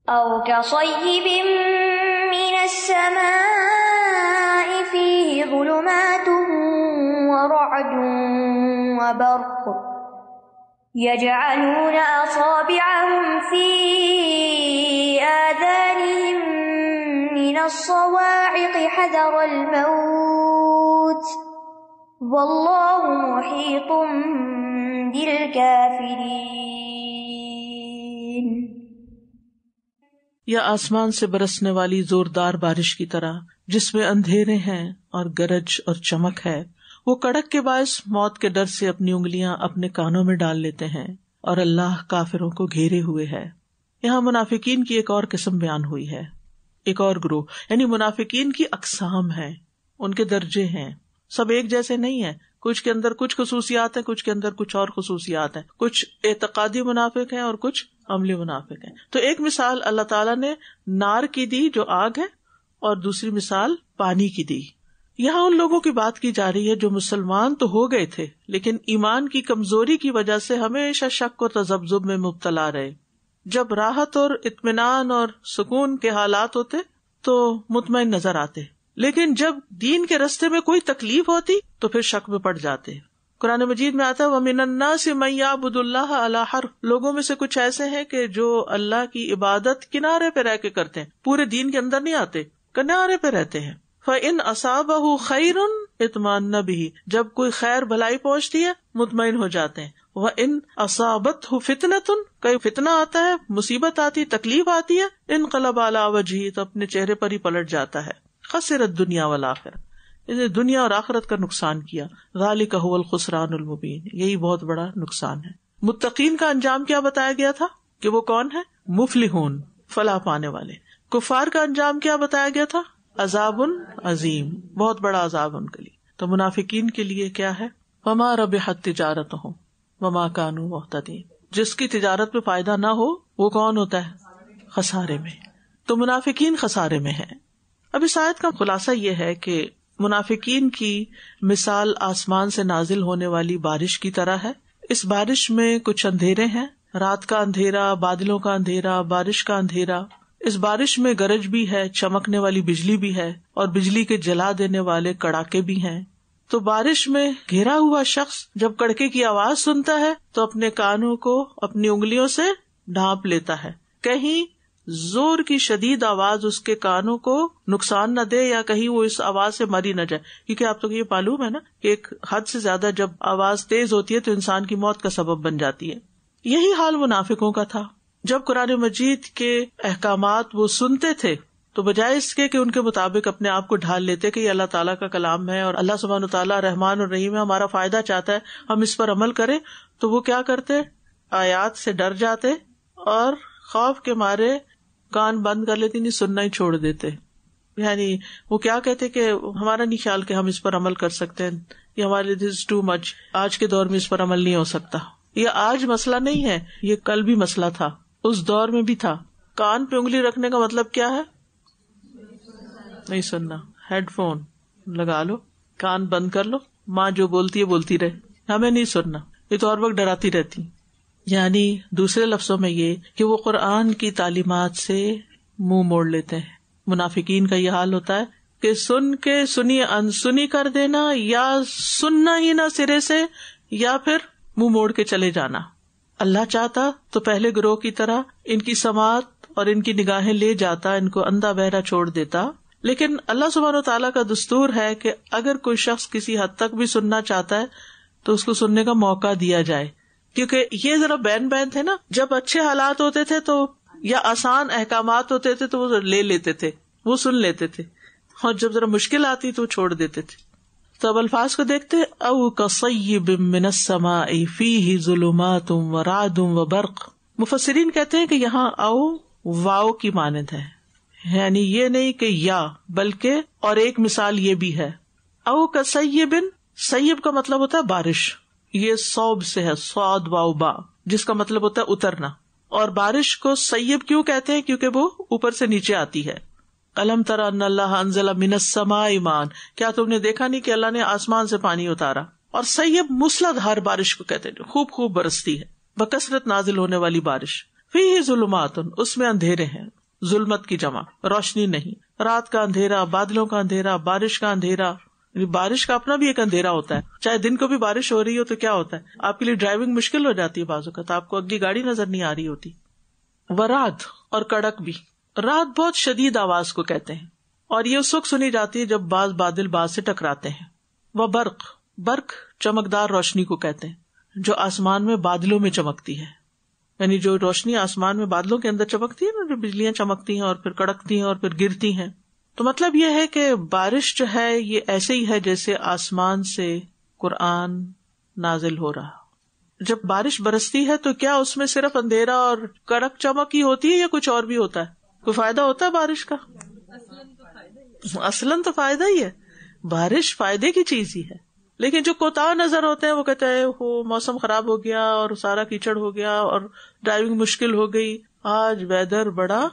أو كصيب من السماء فيه ظلمات ورعد وبرق يجعلون أصابعهم في آذانهم من الصواعق حذر الموت واللہ محیط بالکافرین. یا آسمان سے برسنے والی زوردار بارش کی طرح جس میں اندھیرے ہیں اور گرج اور چمک ہے. وہ کڑک کے باعث موت کے ڈر سے اپنی انگلیاں اپنے کانوں میں ڈال لیتے ہیں اور اللہ کافروں کو گھیرے ہوئے ہے. یہاں منافقین کی ایک اور قسم بیان ہوئی ہے، ایک اور گروہ، یعنی منافقین کی اقسام ہیں، ان کے درجے ہیں، سب ایک جیسے نہیں ہیں. کچھ کے اندر کچھ خصوصیات ہیں، کچھ کے اندر کچھ اور خصوصیات ہیں، کچھ اعتقادی منافق ہیں اور کچھ عملی منافق ہیں. تو ایک مثال اللہ تعالیٰ نے نار کی دی جو آگ ہے، اور دوسری مثال پانی کی دی. یہاں ان لوگوں کی بات کی جا رہی ہے جو مسلمان تو ہو گئے تھے لیکن ایمان کی کمزوری کی وجہ سے ہمیشہ شک و تذبذب میں مبتلا رہے. جب راحت اور اطمینان اور سکون کے حالات ہوتے تو مطمئن نظر آتے، لیکن جب دین کے رستے میں کوئی تکلیف ہوتی تو پھر شک میں پڑ جاتے. قرآن مجید میں آتا ہے وَمِنَ النَّاسِ مَن يَعْبُدُ اللَّهَ عَلَى حَرْفٍ. لوگوں میں سے کچھ ایسے ہیں کہ جو اللہ کی عبادت کنارے پہ رہ کے کرتے ہیں، پورے دین کے اندر نہیں آتے، کنارے پہ رہتے ہیں. فَإِنْ أَصَابَهُ خَيْرٌ اطمأنَّ بِهِ. جب کوئی خیر بھلائی پہنچتی ہے مطمئن ہو جاتے ہیں. وَإِنْ أَصَابَتْهُ فِتْنَةٌ. کوئی فتنہ آتا ہے، مصیبت آتی، تکلیف آتی ہے، انقلب علی وجہہ، تو اپنے چہرے پر ہی پلٹ جاتا ہے. خسر الدنیا والآخرہ، اسے دنیا اور آخرت کا نقصان کیا. ذالک هو الخسران المبین. یہی بہت بڑا نقصان ہے. متقین کا انجام کیا بتایا گیا تھا کہ وہ کون ہے؟ مفلحون، فلاح پانے والے. کفار کا انجام کیا بتایا گیا تھا؟ عذاب عظیم، بہت بڑا عذاب ان کے لیے. تو منافقین کے لیے کیا ہے؟ وما ربحت تجارتہم وما کانوا مہتدین. جس کی تجارت میں فائدہ نہ ہو وہ کون ہوتا ہے؟ خسارے میں. تو منافقین خسارے میں ہے. اب اس آیت کا خلاصہ یہ ہے کہ منافقین کی مثال آسمان سے نازل ہونے والی بارش کی طرح ہے. اس بارش میں کچھ اندھیرے ہیں، رات کا اندھیرا، بادلوں کا اندھیرا، بارش کا اندھیرا. اس بارش میں گرج بھی ہے، چمکنے والی بجلی بھی ہے، اور بجلی کے جلا دینے والے کڑاکے بھی ہیں. تو بارش میں گھیرا ہوا شخص جب کڑکے کی آواز سنتا ہے تو اپنے کانوں کو اپنی انگلیوں سے ڈھانپ لیتا ہے، کہیں زور کی شدید آواز اس کے کانوں کو نقصان نہ دے یا کہیں وہ اس آواز سے مری نہ جائے. کیونکہ آپ تو یہ معلوم ہے نا کہ ایک حد سے زیادہ جب آواز تیز ہوتی ہے تو انسان کی موت کا سبب بن جاتی ہے. یہی حال منافقوں کا تھا. جب قرآن مجید کے احکامات وہ سنتے تھے تو بجائے اس کے کہ ان کے مطابق اپنے آپ کو ڈھال لیتے کہ یہ اللہ تعالیٰ کا کلام ہے اور اللہ سبحانہ وتعالیٰ رحمان اور رحیم ہے، ہمارا فائدہ چاہتا ہے، ہم اس پر عمل کریں، تو وہ کیا کرتے؟ آیات سے ڈر جاتے اور خوف کے مارے کان بند کر لیتے، نہیں سننا ہی چھوڑ دیتے. یعنی وہ کیا کہتے کہ ہمارا نہیں خیال کہ ہم اس پر عمل کر سکتے ہیں، یہ ہمارے لیے دس ٹو مچ، آج کے دور میں اس پر عمل نہیں ہو سکتا. یہ آج مسئلہ نہیں ہے، یہ کل بھی مسئلہ تھا، اس دور میں بھی تھا. کان پہ انگلی رکھنے کا مطلب کیا ہے؟ نہیں سننا. ہیڈ فون لگا لو، کان بند کر لو، ماں جو بولتی ہے بولتی رہے، ہمیں نہیں سننا. یہ تو ہر وقت ڈراتی رہتی. یعنی دوسرے لفظوں میں یہ کہ وہ قرآن کی تعلیمات سے منہ موڑ لیتے ہیں. منافقین کا یہ حال ہوتا ہے کہ سن کے سنی انسنی کر دینا، یا سننا ہی نہ سرے سے، یا پھر منہ موڑ کے چلے جانا. اللہ چاہتا تو پہلے گروہ کی طرح ان کی سماعت اور ان کی نگاہیں لے جاتا، ان کو اندھا بہرا چھوڑ دیتا. لیکن اللہ سبحانہ وتعالیٰ کا دستور ہے کہ اگر کوئی شخص کسی حد تک بھی سننا چاہتا ہے تو اس کو سننے کا موقع دیا جائے. کیونکہ یہ ذرا بین تھے نا، جب اچھے حالات ہوتے تھے تو یا آسان احکامات ہوتے تھے تو وہ لے لیتے تھے، وہ سن لیتے تھے، اور جب ذرا مشکل آتی تو چھوڑ دیتے تھے. تو اب الفاظ کو دیکھتے، او کصیب من السماء فیہ ظلمات ورعد وبرق. مفسرین کہتے ہیں کہ یہاں او واو کی مانند ہے، یعنی یہ نہیں کہ یا، بلکہ اور ایک مثال یہ بھی ہے. او کصیب، سیب کا مطلب ہوتا ہے بارش، یہ صوب سے ہے، صاد واو با، جس کا مطلب ہوتا ہے اترنا. اور بارش کو سیب کیوں کہتے ہیں؟ کیونکہ وہ اوپر سے نیچے آتی ہے. الم تر ان اللہ انزل من السماء ماء، کیا تم نے دیکھا نہیں کہ اللہ نے آسمان سے پانی اتارا. اور سیب موسلادھار بارش کو کہتے ہیں جو خوب برستی ہے، بکثرت نازل ہونے والی بارش. فیہ ظلمات، اس میں اندھیرے ہیں. ظلمت کی جمع، روشنی نہیں. رات کا اندھیرا، بادلوں کا اندھیرا، بارش کا اندھیرا. بارش کا اپنا بھی ایک اندھیرا ہوتا ہے. چاہے دن کو بھی بارش ہو رہی ہو تو کیا ہوتا ہے، آپ کے لیے ڈرائیونگ مشکل ہو جاتی ہے، بعض اوقات آپ کو اگلی گاڑی نظر نہیں آ رہی ہوتی. ورعد اور کڑک بھی. رات بہت شدید آواز کو کہتے ہیں، اور یہ اس وقت سنی جاتی ہے جب بعض بادل بعض سے ٹکراتے ہیں. وہ برق، برق چمکدار روشنی کو کہتے ہیں جو آسمان میں بادلوں میں چمکتی ہے. یعنی جو روشنی آسمان میں بادلوں کے اندر چمکتی ہے نا، جو بجلیاں چمکتی ہیں اور پھر کڑکتی ہیں اور پھر گرتی ہیں. تو مطلب یہ ہے کہ بارش جو ہے یہ ایسے ہی ہے جیسے آسمان سے قرآن نازل ہو رہا. جب بارش برستی ہے تو کیا اس میں صرف اندھیرا اور کڑک چمک ہی ہوتی ہے یا کچھ اور بھی ہوتا ہے؟ کوئی فائدہ ہوتا ہے بارش کا؟ اصلاً تو فائدہ ہی ہے، بارش فائدے کی چیز ہی ہے. لیکن جو کوتاہ نظر ہوتے ہیں وہ کہتے ہیں وہ موسم خراب ہو گیا اور سارا کیچڑ ہو گیا اور ڈرائیونگ مشکل ہو گئی. آج ویدر بڑا،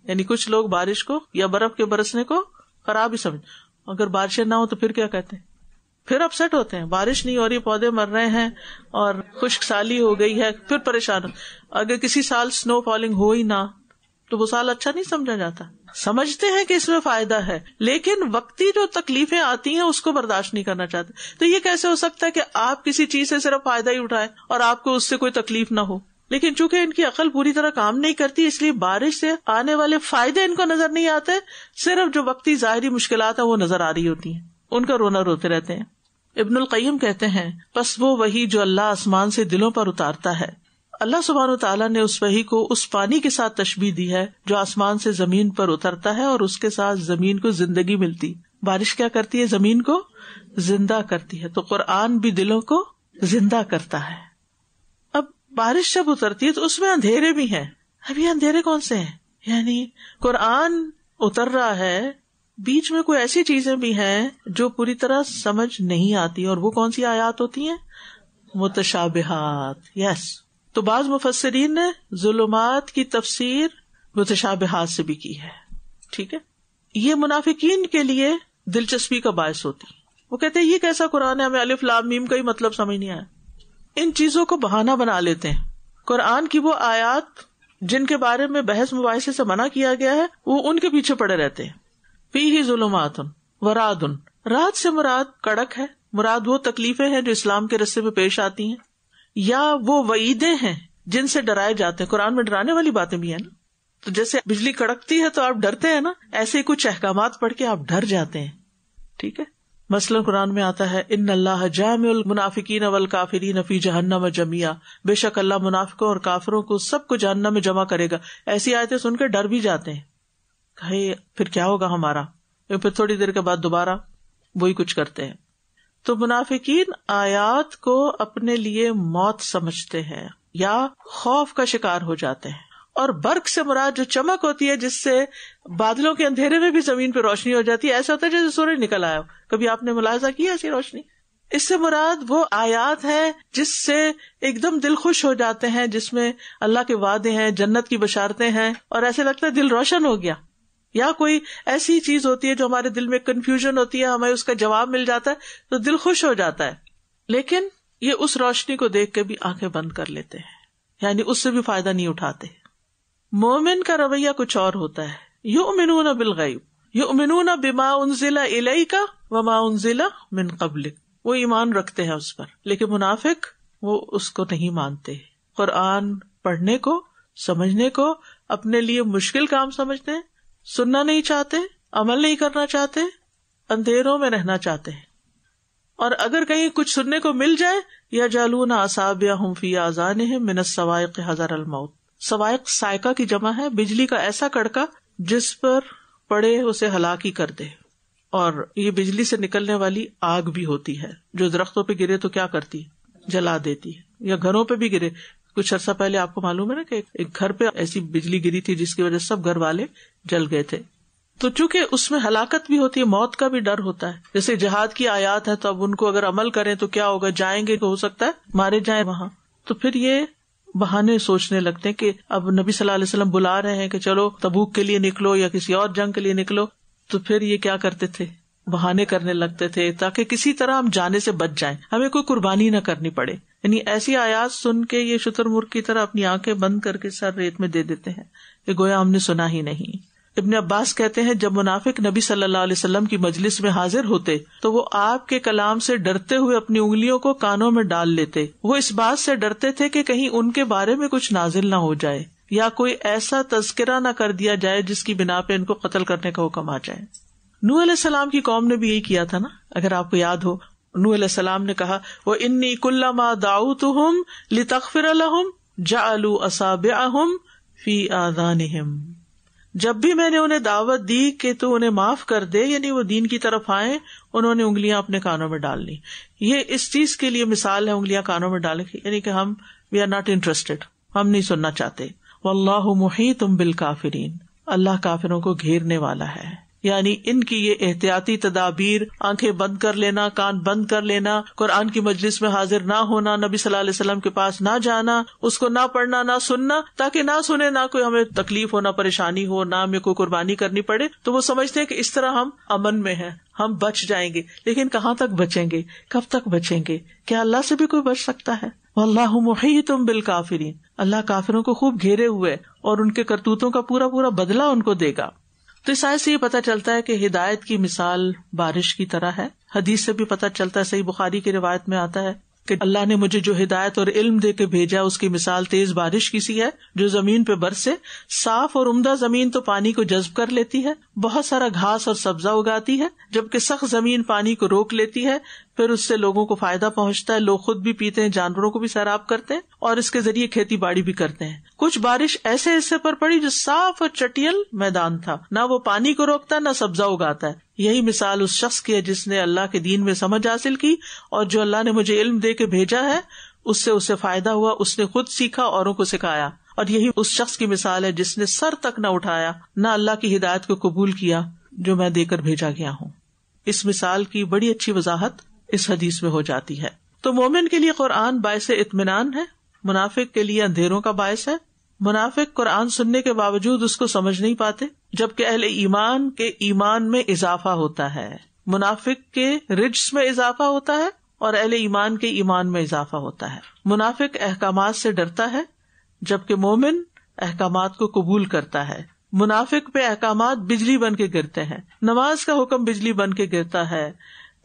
یعنی کچھ لوگ بارش کو یا برف کے برسنے کو خراب ہی سمجھ. اگر بارشیں نہ ہو تو پھر کیا کہتے ہیں، پھر اپسیٹ ہوتے ہیں. بارش نہیں ہو رہی، پودے مر رہے ہیں اور خشک سالی ہو گئی ہے، پھر پریشان. اگر کسی سال سنو فالنگ ہو ہی نہ تو وہ سال اچھا نہیں سمجھا جاتا. سمجھتے ہیں کہ اس میں فائدہ ہے، لیکن وقتی جو تکلیفیں آتی ہیں اس کو برداشت نہیں کرنا چاہتے. تو یہ کیسے ہو سکتا ہے کہ آپ کسی چیز سے صرف فائدہ ہی اٹھائیں اور آپ کو اس سے کوئی تکلیف نہ ہو؟ لیکن چونکہ ان کی عقل پوری طرح کام نہیں کرتی، اس لیے بارش سے آنے والے فائدے ان کو نظر نہیں آتے، صرف جو وقتی ظاہری مشکلات ہیں وہ نظر آ رہی ہوتی ہیں، ان کا رونا روتے رہتے ہیں. ابن القیم کہتے ہیں پس وہ وحی جو اللہ آسمان سے دلوں پر اتارتا ہے، اللہ سبحانہ وتعالیٰ نے اس وحی کو اس پانی کے ساتھ تشبیہ دی ہے جو آسمان سے زمین پر اترتا ہے اور اس کے ساتھ زمین کو زندگی ملتی. بارش کیا کرتی ہے؟ زمین کو زندہ کرتی ہے. تو قرآن بھی دلوں کو زندہ کرتا ہے. اب بارش جب اترتی ہے تو اس میں اندھیرے بھی ہیں. اب یہ اندھیرے کون سے ہیں؟ یعنی قرآن اتر رہا ہے، بیچ میں کوئی ایسی چیزیں بھی ہیں جو پوری طرح سمجھ نہیں آتی، اور وہ کون سی آیات ہوتی ہیں؟ متشابہات. یس. تو بعض مفسرین نے ظلمات کی تفسیر متشابہات سے بھی کی ہے. ٹھیک ہے، یہ منافقین کے لیے دلچسپی کا باعث ہوتی. وہ کہتے ہیں یہ کیسا قرآن ہے، ہمیں الف لام میم کا ہی مطلب سمجھ نہیں آیا. ان چیزوں کو بہانہ بنا لیتے ہیں. قرآن کی وہ آیات جن کے بارے میں بحث مباحثے سے منع کیا گیا ہے وہ ان کے پیچھے پڑے رہتے ہیں. فیہ ظلمات ورعد، رات سے مراد کڑک ہے، مراد وہ تکلیفیں ہیں جو اسلام کے رستے میں پیش آتی ہیں، یا وہ وعیدیں ہیں جن سے ڈرائے جاتے ہیں. قرآن میں ڈرانے والی باتیں بھی ہیں نا. تو جیسے بجلی کڑکتی ہے تو آپ ڈرتے ہیں نا، ایسے ہی کچھ احکامات پڑھ کے آپ ڈر جاتے ہیں. ٹھیک ہے، مثلاً قرآن میں آتا ہے ان اللہ جامع المنافقین والکافرین فی جہنم جميعا، بے شک اللہ منافقوں اور کافروں کو سب کو جہنم میں جمع کرے گا. ایسی آیتیں سن کے ڈر بھی جاتے ہیں، کہے پھر کیا ہوگا ہمارا، پھر تھوڑی دیر کے بعد دوبارہ وہی کچھ کرتے ہیں. تو منافقین آیات کو اپنے لیے موت سمجھتے ہیں یا خوف کا شکار ہو جاتے ہیں. اور برق سے مراد جو چمک ہوتی ہے جس سے بادلوں کے اندھیرے میں بھی زمین پہ روشنی ہو جاتی ہے، ایسا ہوتا ہے جیسے سورج نکل آیا ہو. کبھی آپ نے ملاحظہ کیا ایسی روشنی؟ اس سے مراد وہ آیات ہے جس سے ایک دم دل خوش ہو جاتے ہیں، جس میں اللہ کے وعدے ہیں، جنت کی بشارتیں ہیں، اور ایسے لگتا ہے دل روشن ہو گیا. یا کوئی ایسی چیز ہوتی ہے جو ہمارے دل میں کنفیوژن ہوتی ہے، ہمیں اس کا جواب مل جاتا ہے تو دل خوش ہو جاتا ہے. لیکن یہ اس روشنی کو دیکھ کے بھی آنکھیں بند کر لیتے ہیں، یعنی اس سے بھی فائدہ نہیں اٹھاتے. مومن کا رویہ کچھ اور ہوتا ہے. یؤمنون بالغیب، یؤمنون بما انزل الیک وما انزل من قبلک، وہ ایمان رکھتے ہیں اس پر. لیکن منافق وہ اس کو نہیں مانتے. قرآن پڑھنے کو، سمجھنے کو اپنے لیے مشکل کام سمجھتے ہیں، سننا نہیں چاہتے، عمل نہیں کرنا چاہتے، اندھیروں میں رہنا چاہتے ہیں. اور اگر کہیں کچھ سننے کو مل جائے، یجعلون اصابعہم فی آذانہم من الصواعق حذر الموت. صواعق صاعقہ کی جمع ہے، بجلی کا ایسا کڑکا جس پر پڑے اسے ہلاک ہی کر دے. اور یہ بجلی سے نکلنے والی آگ بھی ہوتی ہے جو درختوں پہ گرے تو کیا کرتی ہے؟ جلا دیتی ہے. یا گھروں پہ بھی گرے. کچھ عرصہ پہلے آپ کو معلوم ہے نا کہ ایک گھر پہ ایسی بجلی گری تھی جس کی وجہ سے سب گھر والے جل گئے تھے. تو چونکہ اس میں ہلاکت بھی ہوتی ہے، موت کا بھی ڈر ہوتا ہے. جیسے جہاد کی آیات ہے تو اب ان کو اگر عمل کریں تو کیا ہوگا، جائیں گے تو ہو سکتا ہے مارے جائیں وہاں. تو پھر یہ بہانے سوچنے لگتے ہیں کہ اب نبی صلی اللہ علیہ وسلم بلا رہے ہیں کہ چلو تبوک کے لیے نکلو یا کسی اور جنگ کے لیے نکلو. تو پھر یہ کیا کرتے تھے؟ بہانے کرنے لگتے تھے تاکہ کسی طرح ہم جانے سے بچ جائیں, ہمیں کوئی قربانی نہ کرنی پڑے. یعنی ایسی آیات سن کے یہ شتر مرغ کی طرح اپنی آنکھیں بند کر کے سر ریت میں دے دیتے ہیں کہ گویا ہم نے سنا ہی نہیں. ابن عباس کہتے ہیں جب منافق نبی صلی اللہ علیہ وسلم کی مجلس میں حاضر ہوتے تو وہ آپ کے کلام سے ڈرتے ہوئے اپنی انگلیوں کو کانوں میں ڈال لیتے. وہ اس بات سے ڈرتے تھے کہ کہیں ان کے بارے میں کچھ نازل نہ ہو جائے یا کوئی ایسا تذکرہ نہ کر دیا جائے جس کی بنا پہ ان کو قتل کرنے کا حکم آ جائے. نوح علیہ السلام کی قوم نے بھی یہی کیا تھا نا, اگر آپ کو یاد ہو. نوح علیہ السلام نے کہا وَإِنِّي كُلَّمَا دَعَوْتُهُمْ لِتَغْفِرَ لَهُمْ جَعَلُوا أَصَابِعَهُمْ فِي آذَانِهِمْ. جب بھی میں نے انہیں دعوت دی کہ تو انہیں معاف کر دے, یعنی وہ دین کی طرف آئیں, انہوں نے انگلیاں اپنے کانوں میں ڈال لی. یہ اس چیز کے لیے مثال ہے انگلیاں کانوں میں ڈالنے کی, یعنی کہ ہم وی آر ناٹ انٹرسٹڈ, ہم نہیں سننا چاہتے. واللہ محیط بالکافرین, اللہ کافروں کو گھیرنے والا ہے. یعنی ان کی یہ احتیاطی تدابیر, آنکھیں بند کر لینا, کان بند کر لینا, قرآن کی مجلس میں حاضر نہ ہونا, نبی صلی اللہ علیہ وسلم کے پاس نہ جانا, اس کو نہ پڑھنا نہ سننا, تاکہ نہ سنے, نہ کوئی ہمیں تکلیف ہو, نہ پریشانی ہو, نہ ہمیں کوئی قربانی کرنی پڑے. تو وہ سمجھتے ہیں کہ اس طرح ہم امن میں ہیں, ہم بچ جائیں گے. لیکن کہاں تک بچیں گے, کب تک بچیں گے؟ کیا اللہ سے بھی کوئی بچ سکتا ہے؟ واللہ محیط بالکافرین, اللہ کافروں کو خوب گھیرے ہوئے اور ان کے کرتوتوں کا پورا پورا بدلہ ان کو دے گا. تو اس آیت سے یہ پتہ چلتا ہے کہ ہدایت کی مثال بارش کی طرح ہے. حدیث سے بھی پتہ چلتا ہے, صحیح بخاری کی روایت میں آتا ہے کہ اللہ نے مجھے جو ہدایت اور علم دے کے بھیجا اس کی مثال تیز بارش کی سی ہے جو زمین پہ برسے. صاف اور عمدہ زمین تو پانی کو جذب کر لیتی ہے, بہت سارا گھاس اور سبزہ اگاتی ہے, جبکہ سخت زمین پانی کو روک لیتی ہے. پھر اس سے لوگوں کو فائدہ پہنچتا ہے, لوگ خود بھی پیتے ہیں, جانوروں کو بھی سیراب کرتے ہیں اور اس کے ذریعے کھیتی باڑی بھی کرتے ہیں. کچھ بارش ایسے حصے پر پڑی جو صاف اور چٹیل میدان تھا, نہ وہ پانی کو روکتا نہ سبزہ اگاتا ہے. یہی مثال اس شخص کی ہے جس نے اللہ کے دین میں سمجھ حاصل کی اور جو اللہ نے مجھے علم دے کے بھیجا ہے اس سے اسے فائدہ ہوا, اس نے خود سیکھا, اوروں کو سکھایا. اور یہی اس شخص کی مثال ہے جس نے سر تک نہ اٹھایا, نہ اللہ کی ہدایت کو قبول کیا جو میں دے کر بھیجا گیا ہوں. اس مثال کی بڑی اچھی وضاحت اس حدیث میں ہو جاتی ہے. تو مومن کے لیے قرآن باعث اطمینان ہے, منافق کے لیے اندھیروں کا باعث ہے. منافق قرآن سننے کے باوجود اس کو سمجھ نہیں پاتے, جبکہ اہل ایمان کے ایمان میں اضافہ ہوتا ہے. منافق کے رجس میں اضافہ ہوتا ہے اور اہل ایمان کے ایمان میں اضافہ ہوتا ہے. منافق احکامات سے ڈرتا ہے جبکہ مومن احکامات کو قبول کرتا ہے. منافق پہ احکامات بجلی بن کے گرتے ہیں, نماز کا حکم بجلی بن کے گرتا ہے,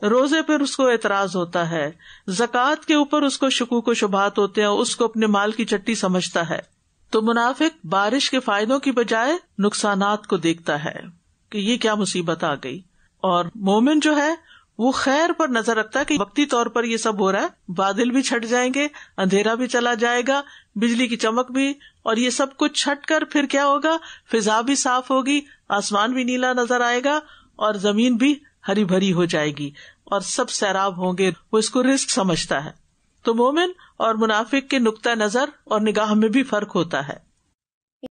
روزے پر اس کو اعتراض ہوتا ہے, زکوٰۃ کے اوپر اس کو شکوک و شبہات ہوتے ہیں, اس کو اپنے مال کی چٹی سمجھتا ہے. تو منافق بارش کے فائدوں کی بجائے نقصانات کو دیکھتا ہے کہ یہ کیا مصیبت آ گئی, اور مومن جو ہے وہ خیر پر نظر رکھتا ہے کہ وقتی طور پر یہ سب ہو رہا ہے, بادل بھی چھٹ جائیں گے, اندھیرا بھی چلا جائے گا, بجلی کی چمک بھی, اور یہ سب کچھ چھٹ کر پھر کیا ہوگا, فضا بھی صاف ہوگی, آسمان بھی نیلا نظر آئے گا اور زمین بھی ہری بھری ہو جائے گی اور سب سیراب ہوں گے. وہ اس کو رزق سمجھتا ہے. تو مومن اور منافق کے نقطہ نظر اور نگاہ میں بھی فرق ہوتا ہے.